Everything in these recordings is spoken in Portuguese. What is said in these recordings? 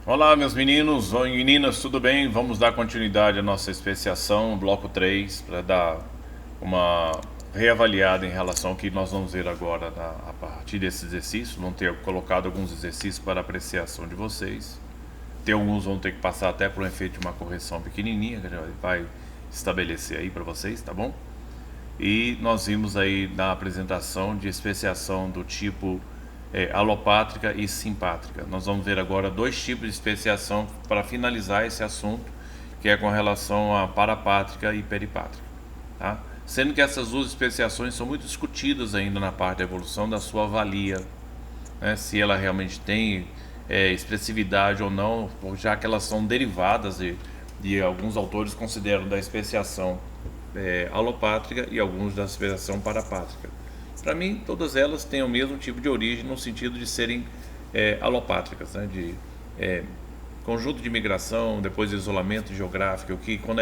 Olá, meus meninos e meninas, tudo bem? Vamos dar continuidade à nossa especiação, bloco 3, para dar uma reavaliada em relação ao que nós vamos ver agora a partir desse exercício. Vamos ter colocado alguns exercícios para apreciação de vocês. Tem alguns vão ter que passar até por um efeito de uma correção pequenininha, que a gente vai estabelecer aí para vocês, tá bom? E nós vimos aí na apresentação de especiação do tipo alopátrica e simpátrica. Nós vamos ver agora dois tipos de especiação para finalizar esse assunto, que é com relação a parapátrica e peripátrica, tá? Sendo que essas duas especiações são muito discutidas ainda na parte da evolução da sua valia, né? Se ela realmente tem expressividade ou não, já que elas são derivadas de alguns autores consideram da especiação alopátrica e alguns da especiação parapátrica. Para mim, todas elas têm o mesmo tipo de origem no sentido de serem alopátricas, né? De conjunto de migração, depois de isolamento geográfico, que quando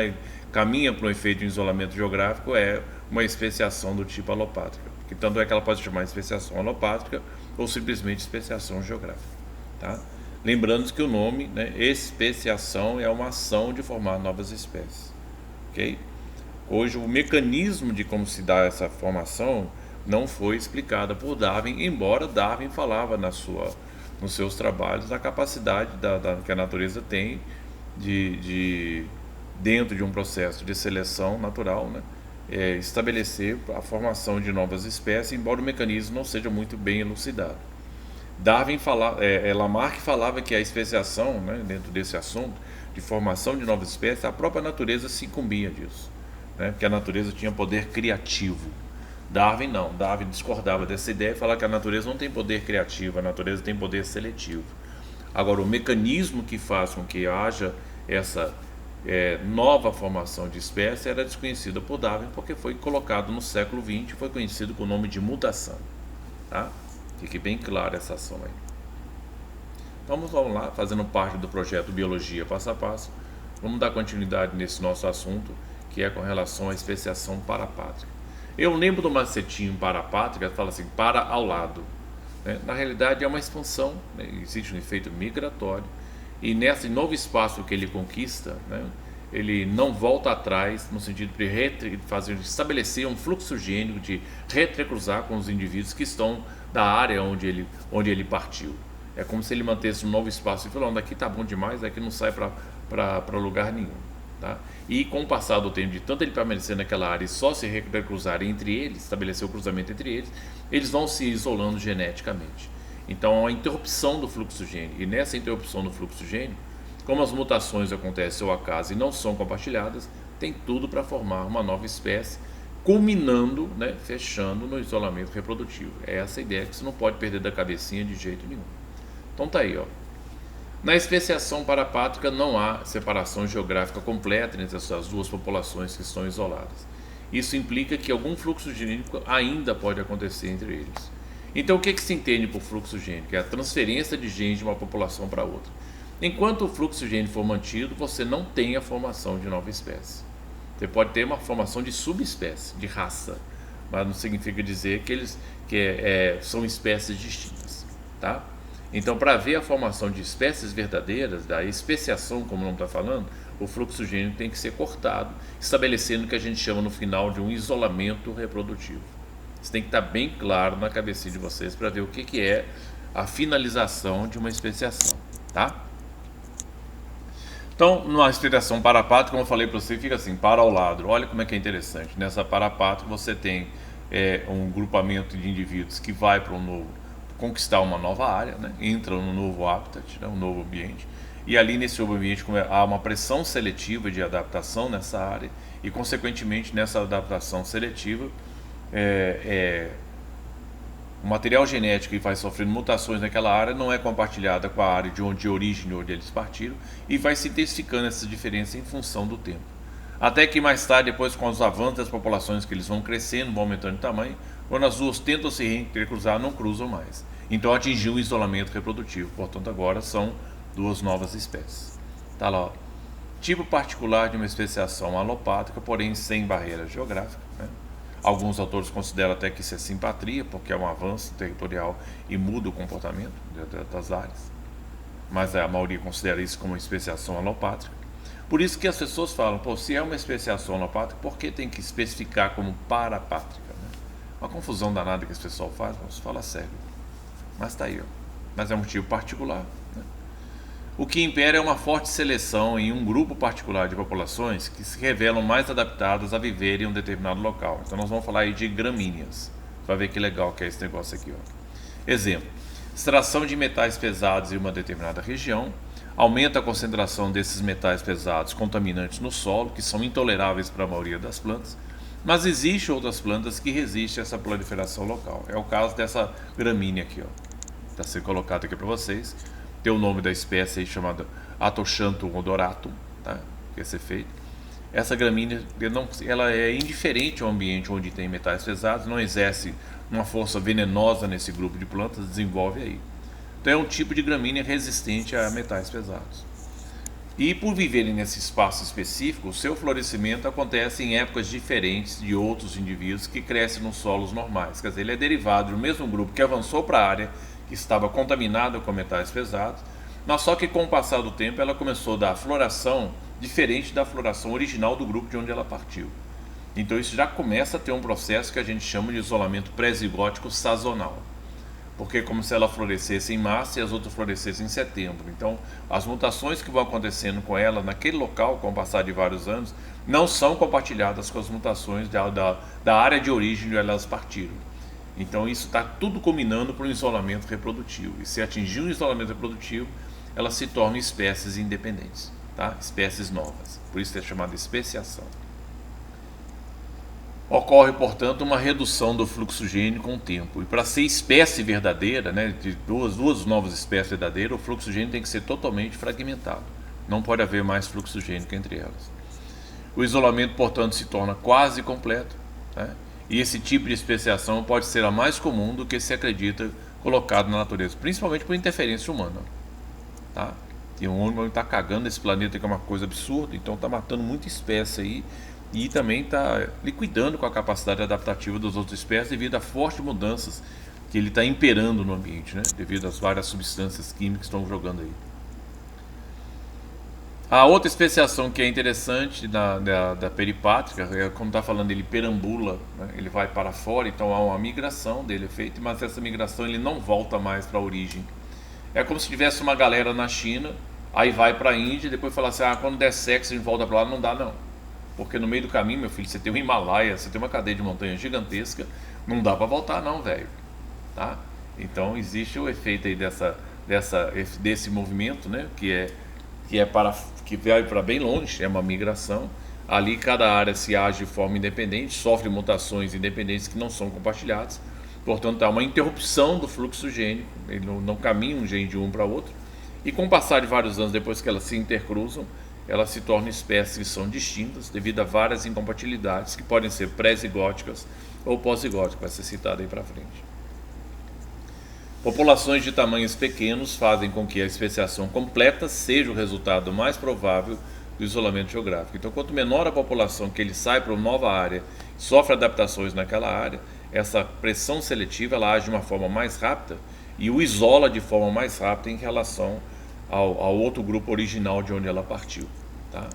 caminha para um efeito de isolamento geográfico é uma especiação do tipo alopátrica, que tanto é que ela pode se chamar especiação alopátrica ou simplesmente especiação geográfica, tá? Lembrando que o nome, né, especiação, é uma ação de formar novas espécies, ok? Hoje o mecanismo de como se dá essa formação não foi explicada por Darwin, embora Darwin falava nos seus trabalhos da capacidade que a natureza tem dentro de um processo de seleção natural, né, estabelecer a formação de novas espécies, embora o mecanismo não seja muito bem elucidado. Lamarck falava que a especiação, né, dentro desse assunto de formação de novas espécies, a própria natureza se incumbia disso, né, porque a natureza tinha poder criativo. Darwin não, Darwin discordava dessa ideia e falava que a natureza não tem poder criativo, a natureza tem poder seletivo. Agora, o mecanismo que faz com que haja essa nova formação de espécie era desconhecido por Darwin, porque foi colocado no século XX, foi conhecido com o nome de mutação, tá? Fique bem clara essa ação aí. Então vamos lá, fazendo parte do projeto Biologia Passo a Passo, vamos dar continuidade nesse nosso assunto, que é com relação à especiação parapátrica. Eu lembro do macetinho parapátrica, fala assim, para ao lado, né? Na realidade é uma expansão, né? Existe um efeito migratório, e nesse novo espaço que ele conquista, né, ele não volta atrás no sentido de estabelecer um fluxo gênico, de retrecruzar com os indivíduos que estão da área onde ele partiu. É como se ele mantesse um novo espaço e falou, daqui tá bom demais, daqui não sai para lugar nenhum. Tá? E com o passar do tempo, de tanto ele permanecer naquela área e só se recruzar entre eles, estabelecer o cruzamento entre eles, eles vão se isolando geneticamente. Então, a interrupção do fluxo gênico, e nessa interrupção do fluxo gênico, como as mutações acontecem ao acaso e não são compartilhadas, tem tudo para formar uma nova espécie, culminando, né, fechando no isolamento reprodutivo. É essa a ideia que você não pode perder da cabecinha de jeito nenhum. Então tá aí, ó. Na especiação parapátrica não há separação geográfica completa entre essas duas populações que estão isoladas. Isso implica que algum fluxo gênico ainda pode acontecer entre eles. Então o que se entende por fluxo gênico? É a transferência de genes de uma população para outra. Enquanto o fluxo gênico for mantido, você não tem a formação de nova espécie. Você pode ter uma formação de subespécie, de raça, mas não significa dizer que são espécies distintas, tá? Então, para ver a formação de espécies verdadeiras, da especiação, como não está falando, o fluxo gênico tem que ser cortado, estabelecendo o que a gente chama no final de um isolamento reprodutivo. Isso tem que estar bem claro na cabeça de vocês para ver o que é a finalização de uma especiação, tá? Então, numa especiação parapátrica, como eu falei para você, fica assim, para ao lado. Olha como é que é interessante. Nessa parapátrica você tem um grupamento de indivíduos que vai para conquistar uma nova área, né? Entra num novo habitat, né? Um novo ambiente, e ali nesse novo ambiente há uma pressão seletiva de adaptação nessa área, e consequentemente nessa adaptação seletiva o material genético que vai sofrendo mutações naquela área não é compartilhada com a área de origem de onde eles partiram, e vai se intensificando essa diferença em função do tempo. Até que mais tarde, depois com os avanços das populações que eles vão crescendo, vão aumentando de tamanho, quando as duas tentam se recruzar, não cruzam mais. Então atingiu o isolamento reprodutivo, portanto agora são duas novas espécies. Tá lá, ó. Tipo particular de uma especiação alopátrica, porém sem barreira geográfica, né? Alguns autores consideram até que isso é simpatria, porque é um avanço territorial e muda o comportamento das áreas. mas a maioria considera isso como uma especiação alopátrica. Por isso que as pessoas falam, pô, se é uma especiação alopátrica, por que tem que especificar como parapátrica? Né? Uma confusão danada que esse pessoal faz, vamos falar sério. Mas está aí, ó. Mas é um motivo particular. Né? O que impera é uma forte seleção em um grupo particular de populações que se revelam mais adaptadas a viver em um determinado local. Então nós vamos falar aí de gramíneas. Vai ver que legal que é esse negócio aqui, ó. Exemplo, extração de metais pesados em uma determinada região, aumenta a concentração desses metais pesados contaminantes no solo, que são intoleráveis para a maioria das plantas, mas existem outras plantas que resistem a essa proliferação local. É o caso dessa gramínea aqui, ó. Está sendo colocado aqui para vocês. Tem o nome da espécie aí chamada Atoxanthum odoratum, tá? Que é esse efeito. Essa gramínea, ela é indiferente ao ambiente onde tem metais pesados, não exerce uma força venenosa nesse grupo de plantas, desenvolve aí. Então é um tipo de gramínea resistente a metais pesados. E por viverem nesse espaço específico, o seu florescimento acontece em épocas diferentes de outros indivíduos que crescem nos solos normais. Quer dizer, ele é derivado do mesmo grupo que avançou para a área que estava contaminada com metais pesados, mas só que com o passar do tempo ela começou a dar floração diferente da floração original do grupo de onde ela partiu. Então isso já começa a ter um processo que a gente chama de isolamento pré-zigótico sazonal. Porque é como se ela florescesse em março e as outras florescessem em setembro. Então, as mutações que vão acontecendo com ela naquele local, com o passar de vários anos, não são compartilhadas com as mutações da área de origem onde elas partiram. Então, isso está tudo combinando para um isolamento reprodutivo. E se atingir um isolamento reprodutivo, elas se tornam espécies independentes, tá? Espécies novas. Por isso é chamada especiação. Ocorre, portanto, uma redução do fluxo gênico com o tempo. E para ser espécie verdadeira, né, de duas novas espécies verdadeiras, o fluxo gênico tem que ser totalmente fragmentado. Não pode haver mais fluxo gênico entre elas. O isolamento, portanto, se torna quase completo. Né? E esse tipo de especiação pode ser a mais comum do que se acredita colocado na natureza, principalmente por interferência humana. Tá? E o homem está cagando esse planeta, que é uma coisa absurda, então está matando muita espécie aí. E também está liquidando com a capacidade adaptativa das outras espécies devido a fortes mudanças que ele está imperando no ambiente, né? Devido às várias substâncias químicas que estão jogando aí. A outra especiação que é interessante da peripátrica, como está falando, ele perambula, né? Ele vai para fora, então há uma migração dele feita, mas essa migração ele não volta mais para a origem. É como se tivesse uma galera na China, aí vai para a Índia e depois fala assim, quando der sexo a gente volta para lá, não dá não. Porque no meio do caminho, meu filho, você tem o Himalaia, você tem uma cadeia de montanha gigantesca, não dá para voltar não, velho. Tá? Então existe o efeito aí desse movimento, né? Que vai para bem longe, é uma migração. Ali cada área se age de forma independente, sofre mutações independentes que não são compartilhadas. Portanto, há uma interrupção do fluxo gênico, ele não caminha um gene de um para outro. E com o passar de vários anos, depois que elas se intercruzam, elas se tornam espécies que são distintas devido a várias incompatibilidades que podem ser pré-zigóticas ou pós-zigóticas, vai ser citado aí para frente. Populações de tamanhos pequenos fazem com que a especiação completa seja o resultado mais provável do isolamento geográfico. Então, quanto menor a população que ele sai para uma nova área, sofre adaptações naquela área, essa pressão seletiva ela age de uma forma mais rápida e o isola de forma mais rápida em relação ao outro grupo original de onde ela partiu. Tá?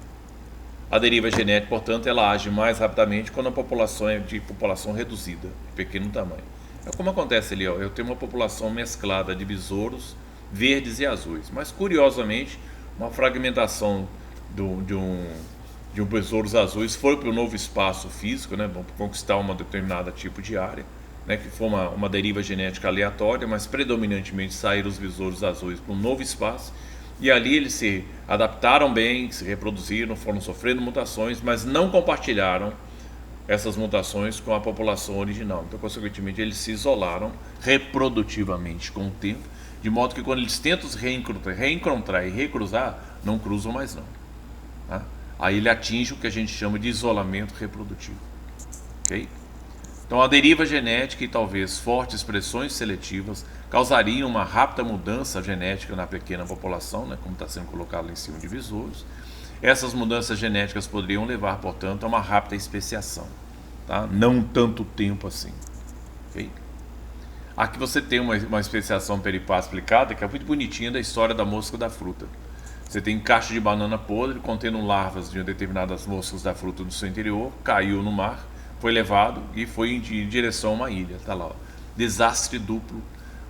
A deriva genética, portanto, ela age mais rapidamente quando a população é de população reduzida, de pequeno tamanho. É como acontece ali, ó, eu tenho uma população mesclada de besouros verdes e azuis, mas curiosamente, uma fragmentação de um besouros azuis foi para um novo espaço físico, né, para conquistar uma determinada tipo de área, né, que foi uma deriva genética aleatória, mas predominantemente saíram os besouros azuis para um novo espaço, e ali eles se adaptaram bem, se reproduziram, foram sofrendo mutações, mas não compartilharam essas mutações com a população original. Então, consequentemente, eles se isolaram reprodutivamente com o tempo, de modo que quando eles tentam se reencontrar e recruzar, não cruzam mais não. Tá? Aí ele atinge o que a gente chama de isolamento reprodutivo. Ok? Então, a deriva genética e talvez fortes pressões seletivas causariam uma rápida mudança genética na pequena população, né, como está sendo colocado lá em cima de besouros. Essas mudanças genéticas poderiam levar, portanto, a uma rápida especiação, tá? Não tanto tempo assim. Okay? Aqui você tem uma especiação peripá explicada que é muito bonitinha da história da mosca da fruta. Você tem caixa de banana podre contendo larvas de determinadas moscas da fruta do seu interior, caiu no mar, foi levado e foi em direção a uma ilha. Tá lá, ó. Desastre duplo.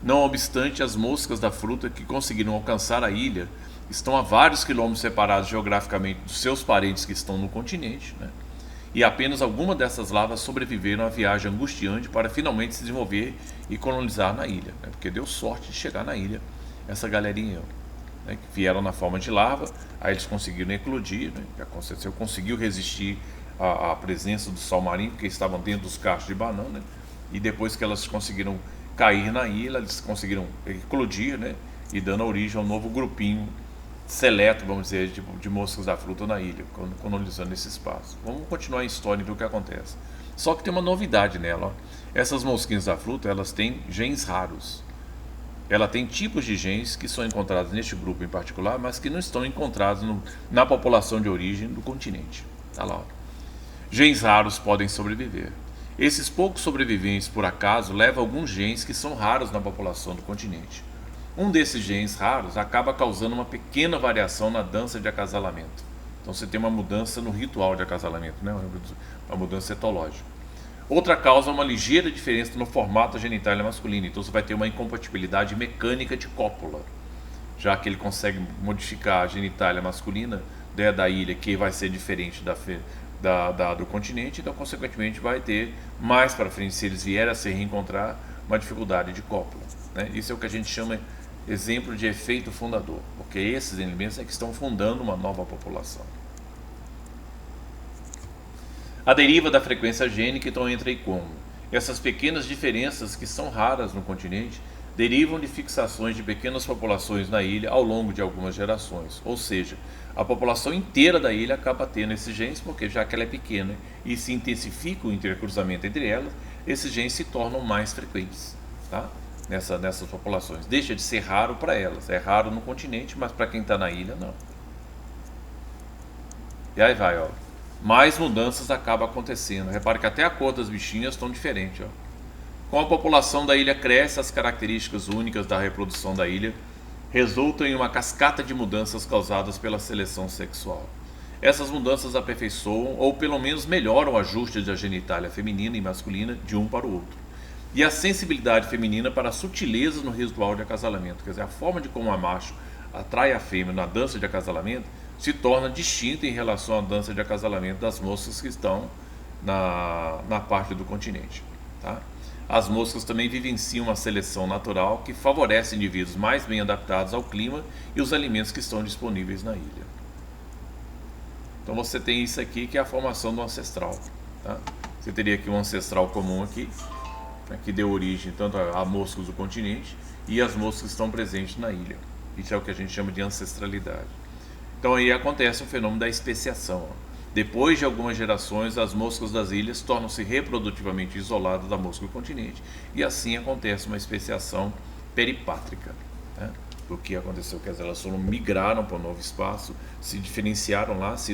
Não obstante, as moscas da fruta que conseguiram alcançar a ilha estão a vários quilômetros separados geograficamente dos seus parentes que estão no continente, né? E apenas algumas dessas larvas sobreviveram à viagem angustiante para finalmente se desenvolver e colonizar na ilha, né? Porque deu sorte de chegar na ilha essa galerinha, né, que vieram na forma de larva, aí eles conseguiram eclodir, né, que aconteceu, conseguiu resistir à presença do sal marinho, porque estavam dentro dos cachos de banana, né, e depois que elas conseguiram cair na ilha, eles conseguiram eclodir, né, e dando origem a um novo grupinho seleto, vamos dizer, de moscas da fruta na ilha, colonizando esse espaço. Vamos continuar a história e ver o que acontece. Só que tem uma novidade nela, ó. Essas mosquinhas da fruta, elas têm genes raros. Ela tem tipos de genes que são encontrados neste grupo em particular, mas que não estão encontrados na população de origem do continente. Tá lá, ó. Genes raros podem sobreviver. Esses poucos sobreviventes, por acaso, levam alguns genes que são raros na população do continente. Um desses genes raros acaba causando uma pequena variação na dança de acasalamento. Então você tem uma mudança no ritual de acasalamento, né? Uma mudança etológica. Outra causa é uma ligeira diferença no formato genital masculino. Então você vai ter uma incompatibilidade mecânica de cópula, já que ele consegue modificar a genitália masculina, né, da ilha, que vai ser diferente do continente. Então consequentemente vai ter mais para frente, se eles vierem a se reencontrar, uma dificuldade de cópula, né? Isso é o que a gente chama exemplo de efeito fundador, porque esses elementos é que estão fundando uma nova população. A deriva da frequência gênica então entra aí como? Essas pequenas diferenças que são raras no continente derivam de fixações de pequenas populações na ilha ao longo de algumas gerações, ou seja, a população inteira da ilha acaba tendo esses genes, porque já que ela é pequena e se intensifica o intercruzamento entre elas, esses genes se tornam mais frequentes, tá? Nessas populações. Deixa de ser raro para elas, é raro no continente, mas para quem está na ilha não. E aí vai, ó. Mais mudanças acabam acontecendo. Repare que até a cor das bichinhas estão diferentes, ó. Com a população da ilha cresce, as características únicas da reprodução da ilha resultam em uma cascata de mudanças causadas pela seleção sexual. Essas mudanças aperfeiçoam ou pelo menos melhoram o ajuste da genitália feminina e masculina de um para o outro. E a sensibilidade feminina para as sutilezas no ritual de acasalamento, quer dizer, a forma de como a macho atrai a fêmea na dança de acasalamento se torna distinta em relação à dança de acasalamento das moscas que estão na parte do continente, tá? As moscas também vivenciam uma seleção natural que favorece indivíduos mais bem adaptados ao clima e os alimentos que estão disponíveis na ilha. Então você tem isso aqui que é a formação do ancestral, tá? Você teria aqui um ancestral comum aqui, né, que deu origem tanto a moscas do continente e as moscas que estão presentes na ilha. Isso é o que a gente chama de ancestralidade. Então aí acontece o fenômeno da especiação, ó. Depois de algumas gerações, as moscas das ilhas tornam-se reprodutivamente isoladas da mosca do continente e assim acontece uma especiação peripátrica, né? O que aconteceu? Quer dizer, elas migraram para um novo espaço, se diferenciaram lá, se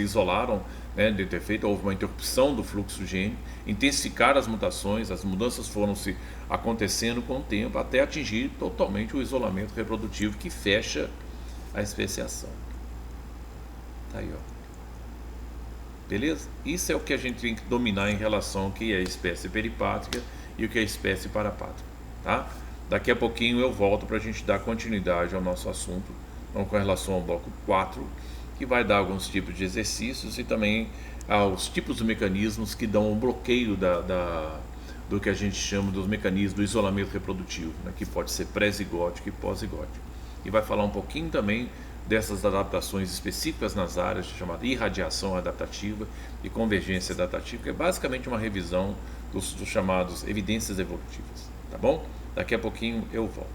isolaram, né, de ter feito, houve uma interrupção do fluxo gênico, intensificaram as mutações, as mudanças foram se acontecendo com o tempo até atingir totalmente o isolamento reprodutivo que fecha a especiação. Tá aí, ó. Beleza? Isso é o que a gente tem que dominar em relação ao que é a espécie peripátrica e o que é a espécie parapátrica, tá? Daqui a pouquinho eu volto para a gente dar continuidade ao nosso assunto, então, com relação ao bloco 4, que vai dar alguns tipos de exercícios e também aos tipos de mecanismos que dão um bloqueio do que a gente chama dos mecanismos do isolamento reprodutivo, né, que pode ser pré-zigótico e pós-zigótico. E vai falar um pouquinho também dessas adaptações específicas nas áreas chamada irradiação adaptativa e convergência adaptativa, que é basicamente uma revisão dos chamados evidências evolutivas, tá bom? Daqui a pouquinho eu volto.